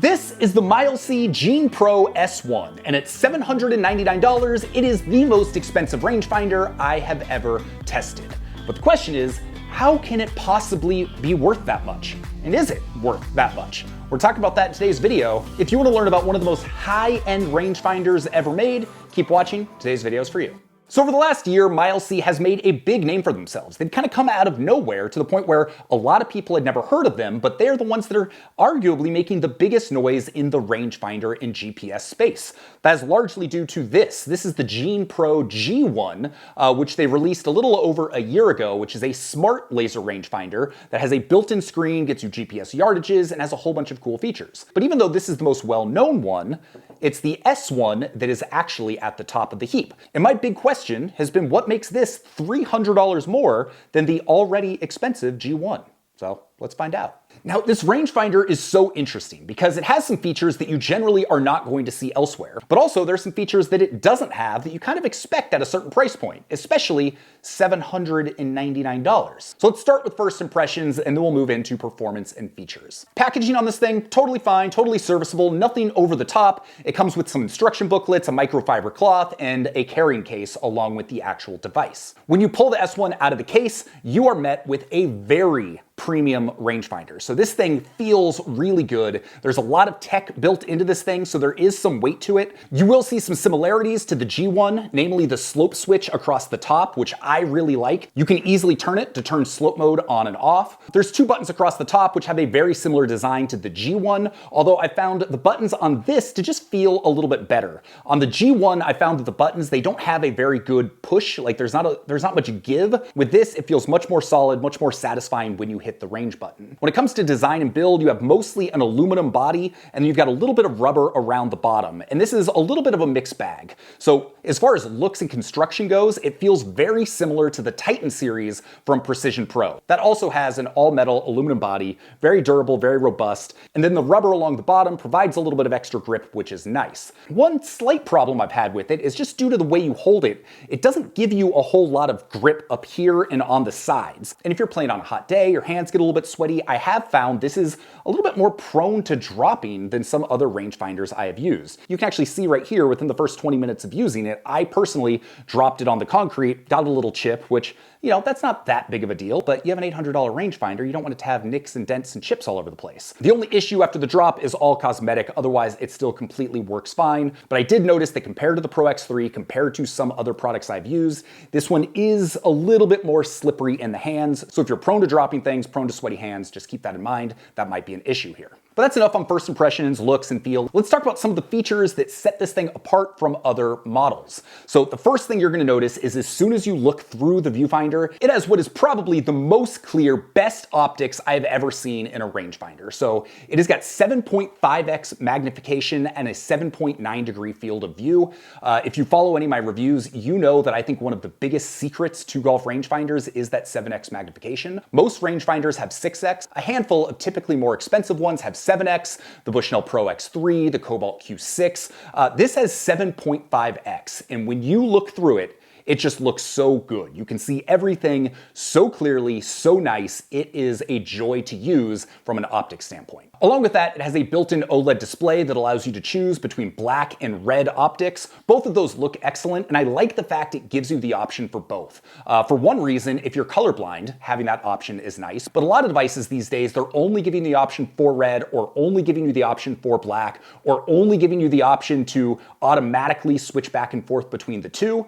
This is the Mileseey GenePro S1, and at $799, it is the most expensive rangefinder I have ever tested. But the question is, how can it possibly be worth that much? And is it worth that much? We're talking about that in today's video. If you want to learn about one of the most high-end rangefinders ever made, keep watching. Today's video is for you. So over the last year, Mileseey has made a big name for themselves. They've kind of come out of nowhere to the point where a lot of people had never heard of them, but they're the ones that are arguably making the biggest noise in the rangefinder and GPS space. That is largely due to this. This is the GenePro G1, which they released a little over a year ago, which is a smart laser rangefinder that has a built-in screen, gets you GPS yardages, and has a whole bunch of cool features. But even though this is the most well-known one, it's the S1 that is actually at the top of the heap. And my big question has been, what makes this $300 more than the already expensive G1? So let's find out. Now, this rangefinder is so interesting because it has some features that you generally are not going to see elsewhere, but also there's some features that it doesn't have that you kind of expect at a certain price point, especially $799. So let's start with first impressions and then we'll move into performance and features. Packaging on this thing, totally fine, totally serviceable, nothing over the top. It comes with some instruction booklets, a microfiber cloth, and a carrying case along with the actual device. When you pull the S1 out of the case, you are met with a very premium rangefinder. So this thing feels really good. There's a lot of tech built into this thing, so there is some weight to it. You will see some similarities to the G1, namely the slope switch across the top, which I really like. You can easily turn it to turn slope mode on and off. There's two buttons across the top, which have a very similar design to the G1, although I found the buttons on this to just feel a little bit better. On the G1, I found that the buttons, they don't have a very good push, like there's not much give. With this, it feels much more solid, much more satisfying when you hit the range button. When it comes to design and build, you have mostly an aluminum body and you've got a little bit of rubber around the bottom. And this is a little bit of a mixed bag. So as far as looks and construction goes, it feels very similar to the Titan series from Precision Pro. That also has an all-metal aluminum body, very durable, very robust. And then the rubber along the bottom provides a little bit of extra grip, which is nice. One slight problem I've had with it is just due to the way you hold it, it doesn't give you a whole lot of grip up here and on the sides. And if you're playing on a hot day, your hands get a little bit sweaty, I have found this is a little bit more prone to dropping than some other rangefinders I have used. You can actually see right here within the first 20 minutes of using it, I personally dropped it on the concrete, got a little chip, which, you know, that's not that big of a deal, but you have an $800 rangefinder, you don't want it to have nicks and dents and chips all over the place. The only issue after the drop is all cosmetic, otherwise it still completely works fine. But I did notice that compared to the Pro X3, compared to some other products I've used, this one is a little bit more slippery in the hands. So if you're prone to dropping things, prone to sweaty hands, just keep that in mind. That might be an issue here. But that's enough on first impressions, looks, and feel. Let's talk about some of the features that set this thing apart from other models. So the first thing you're going to notice is as soon as you look through the viewfinder, it has what is probably the most clear, best optics I've ever seen in a rangefinder. So it has got 7.5x magnification and a 7.9 degree field of view. If you follow any of my reviews, you know that I think one of the biggest secrets to golf rangefinders is that 7x magnification. Most rangefinders have 6x. A handful of typically more expensive ones have 7x, the Bushnell Pro X3, the Cobalt Q6. This has 7.5x, and when you look through it, it just looks so good. You can see everything so clearly, so nice. It is a joy to use from an optics standpoint. Along with that, it has a built-in OLED display that allows you to choose between black and red optics. Both of those look excellent, and I like the fact it gives you the option for both. For one reason, if you're colorblind, having that option is nice, but a lot of devices these days, they're only giving the option for red, or only giving you the option for black, or only giving you the option to automatically switch back and forth between the two.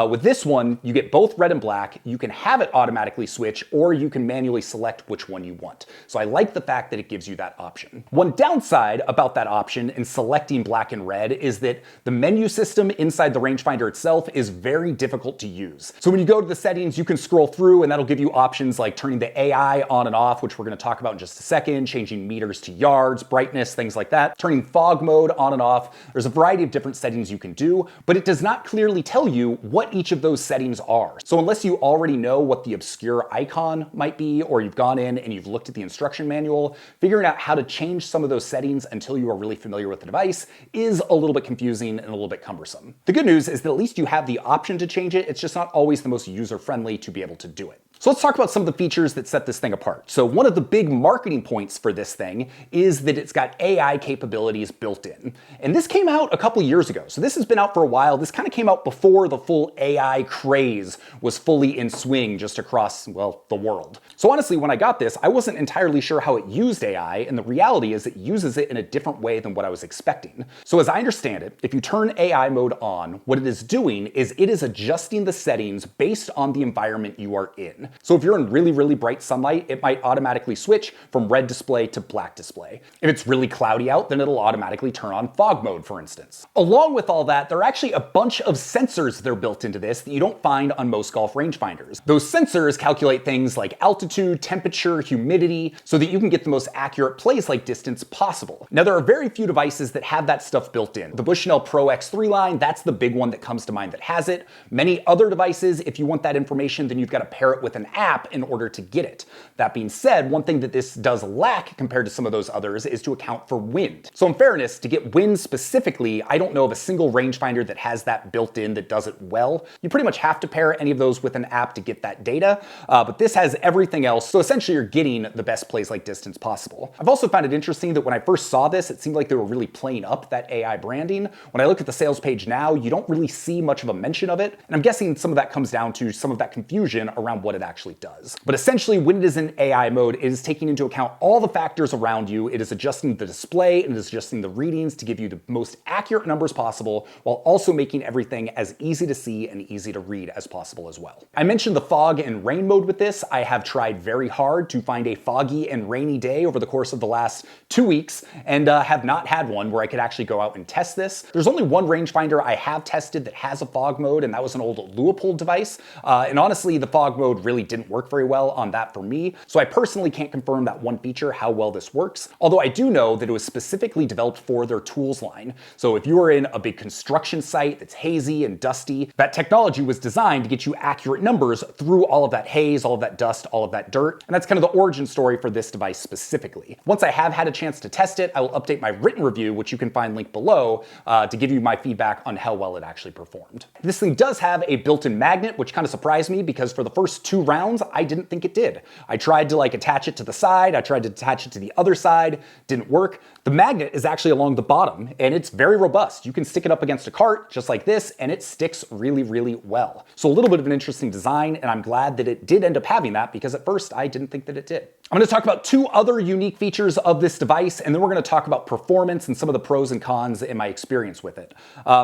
With this one, you get both red and black. You can have it automatically switch, or you can manually select which one you want. So I like the fact that it gives you that option. One downside about that option in selecting black and red is that the menu system inside the rangefinder itself is very difficult to use. So when you go to the settings, you can scroll through and that'll give you options like turning the AI on and off, which we're going to talk about in just a second, changing meters to yards, brightness, things like that, turning fog mode on and off. There's a variety of different settings you can do, but it does not clearly tell you what each of those settings are. So unless you already know what the obscure icon might be, or you've gone in and you've looked at the instruction manual, figuring out how to change some of those settings until you are really familiar with the device is a little bit confusing and a little bit cumbersome. The good news is that at least you have the option to change it. It's just not always the most user-friendly to be able to do it. So let's talk about some of the features that set this thing apart. So one of the big marketing points for this thing is that it's got AI capabilities built in. And this came out a couple years ago. So this has been out for a while. This kind of came out before the full AI craze was fully in swing just across, well, the world. So honestly, when I got this, I wasn't entirely sure how it used AI, and the reality is it uses it in a different way than what I was expecting. So as I understand it, if you turn AI mode on, what it is doing is it is adjusting the settings based on the environment you are in. So if you're in really, really bright sunlight, it might automatically switch from red display to black display. If it's really cloudy out, then it'll automatically turn on fog mode, for instance. Along with all that, there are actually a bunch of sensors that are built into this that you don't find on most golf rangefinders. Those sensors calculate things like altitude, temperature, humidity, so that you can get the most accurate plays-like distance possible. Now, there are very few devices that have that stuff built in. The Bushnell Pro X3 line, that's the big one that comes to mind that has it. Many other devices, if you want that information, then you've got to pair it with an app in order to get it. That being said, one thing that this does lack compared to some of those others is to account for wind. So in fairness, to get wind specifically, I don't know of a single rangefinder that has that built in that does it well. You pretty much have to pair any of those with an app to get that data, but this has everything else, so essentially you're getting the best plays-like distance possible. I've also found it interesting that when I first saw this, it seemed like they were really playing up that AI branding. When I look at the sales page now, you don't really see much of a mention of it, and I'm guessing some of that comes down to some of that confusion around what it actually does. But essentially, when it is in AI mode, it is taking into account all the factors around you, it is adjusting the display, and it is adjusting the readings to give you the most accurate numbers possible, while also making everything as easy to see and easy to read as possible as well. I mentioned the fog and rain mode with this. I have tried very hard to find a foggy and rainy day over the course of the last 2 weeks, and have not had one where I could actually go out and test this. There's only one rangefinder I have tested that has a fog mode, and that was an old Leupold device, and honestly, the fog mode really didn't work very well on that for me, so I personally can't confirm that one feature, how well this works, although I do know that it was specifically developed for their tools line. So if you are in a big construction site that's hazy and dusty, that technology was designed to get you accurate numbers through all of that haze, all of that dust, all of that dirt, and that's kind of the origin story for this device specifically. Once I have had a chance to test it, I will update my written review, which you can find linked below, to give you my feedback on how well it actually performed. This thing does have a built-in magnet, which kind of surprised me because for the first 2 rounds, I didn't think it did. I tried to attach it to the side, I tried to attach it to the other side, didn't work. The magnet is actually along the bottom, and it's very robust. You can stick it up against a cart just like this, and it sticks really, really well. So a little bit of an interesting design, and I'm glad that it did end up having that because at first I didn't think that it did. I'm going to talk about 2 other unique features of this device, and then we're going to talk about performance and some of the pros and cons in my experience with it.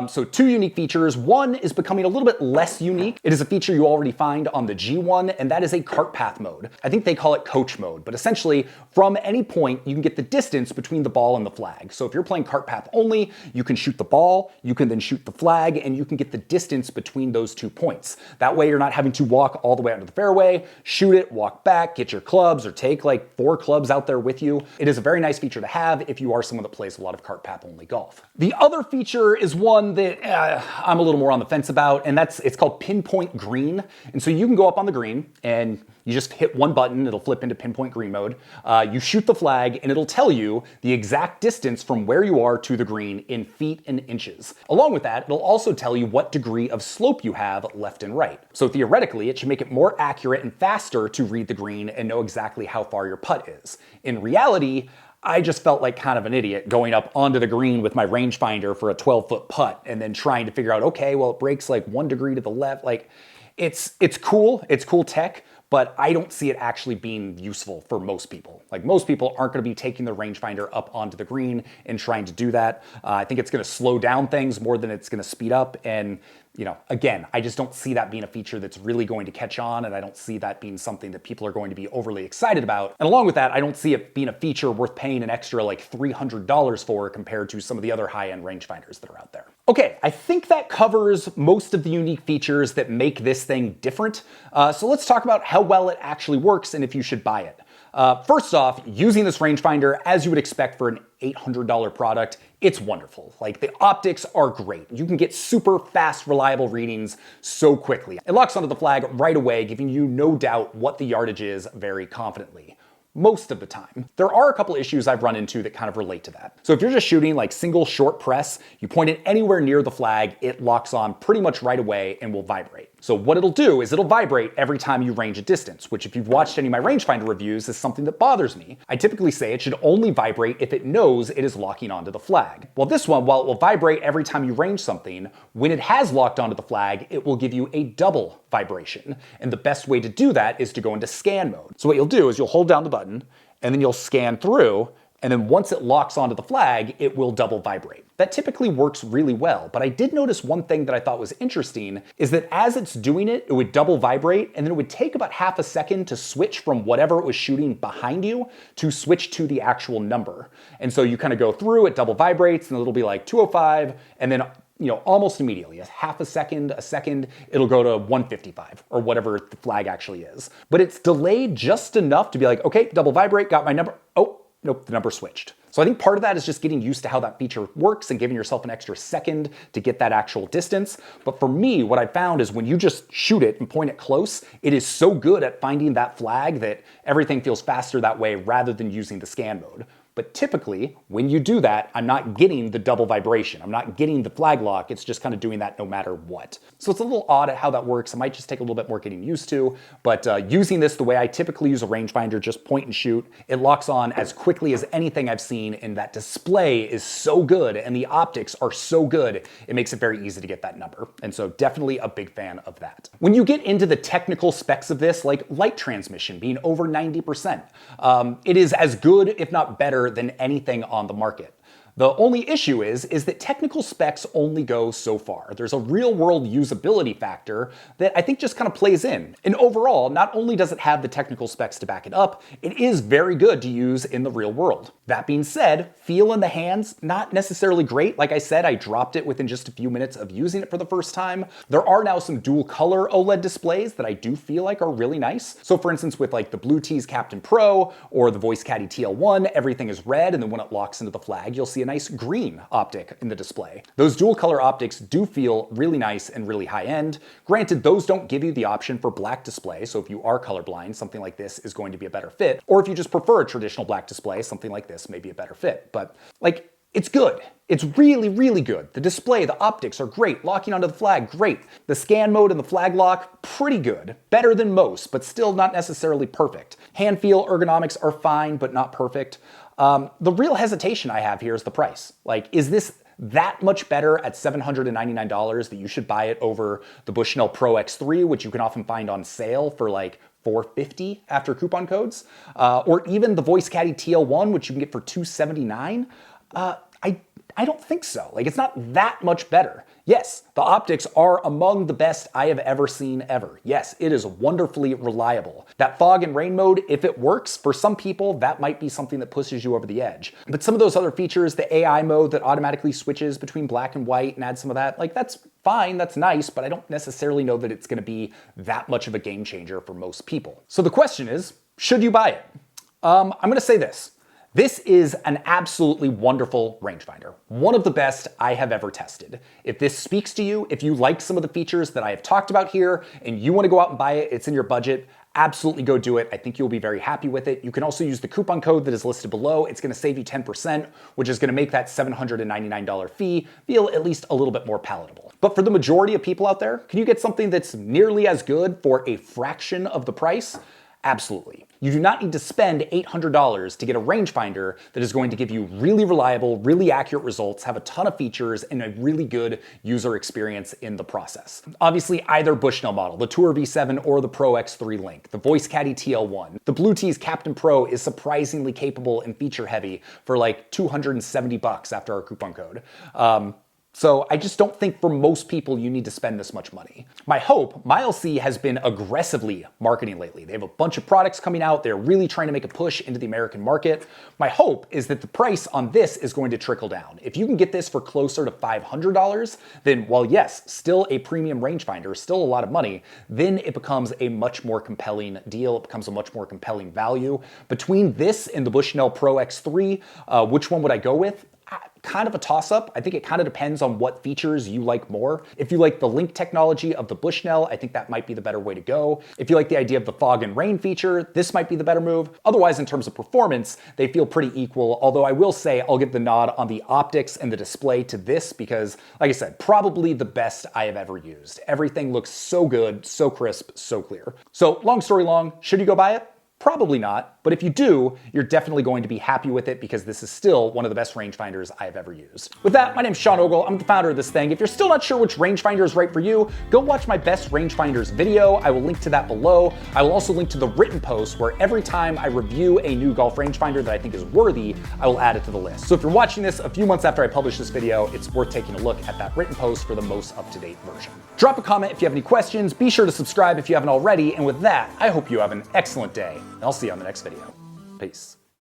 So 2 unique features. One is becoming a little bit less unique. It is a feature you already find on the G1, and that is a cart path mode. I think they call it coach mode, but essentially from any point you can get the distance between the ball and the flag. So if you're playing cart path only, you can shoot the ball, you can then shoot the flag, and you can get the distance between those 2 points. That way you're not having to walk all the way out to the fairway, shoot it, walk back, get your clubs, or take like 4 clubs out there with you. It is a very nice feature to have if you are someone that plays a lot of cart path only golf. The other feature is one that I'm a little more on the fence about, and it's called pinpoint green. And so you can go up on the green and you just hit one button, it'll flip into pinpoint green mode. You shoot the flag and it'll tell you the exact distance from where you are to the green in feet and inches. Along with that, it'll also tell you what degree of slope you have left and right. So theoretically, it should make it more accurate and faster to read the green and know exactly how far your putt is. In reality, I just felt like kind of an idiot going up onto the green with my rangefinder for a 12-foot putt and then trying to figure out, okay, well, it breaks like 1 degree to the left. Like, it's cool tech, but I don't see it actually being useful for most people. Like, most people aren't going to be taking the rangefinder up onto the green and trying to do that. I think it's going to slow down things more than it's going to speed up. And, you know, again, I just don't see that being a feature that's really going to catch on, and I don't see that being something that people are going to be overly excited about. And along with that, I don't see it being a feature worth paying an extra like $300 for compared to some of the other high-end rangefinders that are out there. Okay, I think that covers most of the unique features that make this thing different. So let's talk about how well it actually works and if you should buy it. First off, using this rangefinder, as you would expect for an $800 product, it's wonderful. Like, the optics are great. You can get super fast, reliable readings so quickly. It locks onto the flag right away, giving you no doubt what the yardage is very confidently. Most of the time. There are a couple issues I've run into that kind of relate to that. So if you're just shooting like single short press, you point it anywhere near the flag, it locks on pretty much right away and will vibrate. So what it'll do is it'll vibrate every time you range a distance, which if you've watched any of my rangefinder reviews is something that bothers me. I typically say it should only vibrate if it knows it is locking onto the flag. Well, this one, while it will vibrate every time you range something, when it has locked onto the flag, it will give you a double vibration. And the best way to do that is to go into scan mode. So what you'll do is you'll hold down the button and then you'll scan through, and then once it locks onto the flag, it will double vibrate. That typically works really well, but I did notice one thing that I thought was interesting is that as it's doing it, it would double vibrate, and then it would take about half a second to switch from whatever it was shooting behind you to switch to the actual number. And so you kind of go through, it double vibrates, and it'll be like 205, and then almost immediately, a half a second, it'll go to 155 or whatever the flag actually is. But it's delayed just enough to be like, okay, double vibrate, got my number. Oh, nope, the number switched. So I think part of that is just getting used to how that feature works and giving yourself an extra second to get that actual distance. But for me, what I found is when you just shoot it and point it close, it is so good at finding that flag that everything feels faster that way rather than using the scan mode. But typically, when you do that, I'm not getting the double vibration. I'm not getting the flag lock. It's just kind of doing that no matter what. So it's a little odd at how that works. It might just take a little bit more getting used to. But using this the way I typically use a rangefinder, just point and shoot, it locks on as quickly as anything I've seen, and that display is so good and the optics are so good, it makes it very easy to get that number. And so definitely a big fan of that. When you get into the technical specs of this, like light transmission being over 90%, it is as good, if not better, than anything on the market. The only issue is that technical specs only go so far. There's a real world usability factor that I think just kind of plays in. And overall, not only does it have the technical specs to back it up, it is very good to use in the real world. That being said, feel in the hands, not necessarily great. Like I said, I dropped it within just a few minutes of using it for the first time. There are now some dual color OLED displays that I do feel like are really nice. So for instance, with like the Bluetooth Captain Pro or the voice Caddie TL1, everything is red, and then when it locks into the flag, you'll see a nice green optic in the display. Those dual color optics do feel really nice and really high end. Granted, those don't give you the option for black display, so if you are colorblind, something like this is going to be a better fit. Or if you just prefer a traditional black display, something like this may be a better fit. But like, it's good. It's really, really good. The display, the optics are great. Locking onto the flag, great. The scan mode and the flag lock, pretty good. Better than most, but still not necessarily perfect. Hand feel ergonomics are fine, but not perfect. The real hesitation I have here is the price. Like, is this that much better at $799 that you should buy it over the Bushnell Pro X3, which you can often find on sale for like $450 after coupon codes, or even the voice Caddie TL1, which you can get for $279? I don't think so. Like, it's not that much better. Yes, the optics are among the best I have ever seen ever. Yes, it is wonderfully reliable. That fog and rain mode, if it works, for some people, that might be something that pushes you over the edge. But some of those other features, the AI mode that automatically switches between black and white and adds some of that, like, that's fine, that's nice, but I don't necessarily know that it's gonna be that much of a game changer for most people. So the question is, should you buy it? I'm gonna say this. This is an absolutely wonderful rangefinder, one of the best I have ever tested. If this speaks to you, if you like some of the features that I have talked about here and you want to go out and buy it, it's in your budget, absolutely go do it. I think you'll be very happy with it. You can also use the coupon code that is listed below. It's going to save you 10%, which is going to make that $799 fee feel at least a little bit more palatable. But for the majority of people out there, can you get something that's nearly as good for a fraction of the price? Absolutely. You do not need to spend $800 to get a rangefinder that is going to give you really reliable, really accurate results, have a ton of features, and a really good user experience in the process. Obviously, either Bushnell model, the Tour V7 or the Pro X3 Link, the voice Caddie TL1, the Bluetooth Captain Pro is surprisingly capable and feature heavy for like $270 after our coupon code. So I just don't think for most people you need to spend this much money. My hope, Mileseey has been aggressively marketing lately. They have a bunch of products coming out. They're really trying to make a push into the American market. My hope is that the price on this is going to trickle down. If you can get this for closer to $500, then while yes, still a premium rangefinder, still a lot of money, then it becomes a much more compelling deal. It becomes a much more compelling value. Between this and the Bushnell Pro X3, which one would I go with? kind of a toss-up. I think it kind of depends on what features you like more. If you like the link technology of the Bushnell, I think that might be the better way to go. If you like the idea of the fog and rain feature, this might be the better move. Otherwise, in terms of performance, they feel pretty equal, although I will say I'll give the nod on the optics and the display to this because, like I said, probably the best I have ever used. Everything looks so good, so crisp, so clear. So long story long, should you go buy it? Probably not, but if you do, you're definitely going to be happy with it because this is still one of the best rangefinders I have ever used. With that, my name's Sean Ogle. I'm the founder of this thing. If you're still not sure which rangefinder is right for you, go watch my best rangefinders video. I will link to that below. I will also link to the written post where every time I review a new golf rangefinder that I think is worthy, I will add it to the list. So if you're watching this a few months after I publish this video, it's worth taking a look at that written post for the most up-to-date version. Drop a comment if you have any questions. Be sure to subscribe if you haven't already. And with that, I hope you have an excellent day. And I'll see you on the next video. Peace.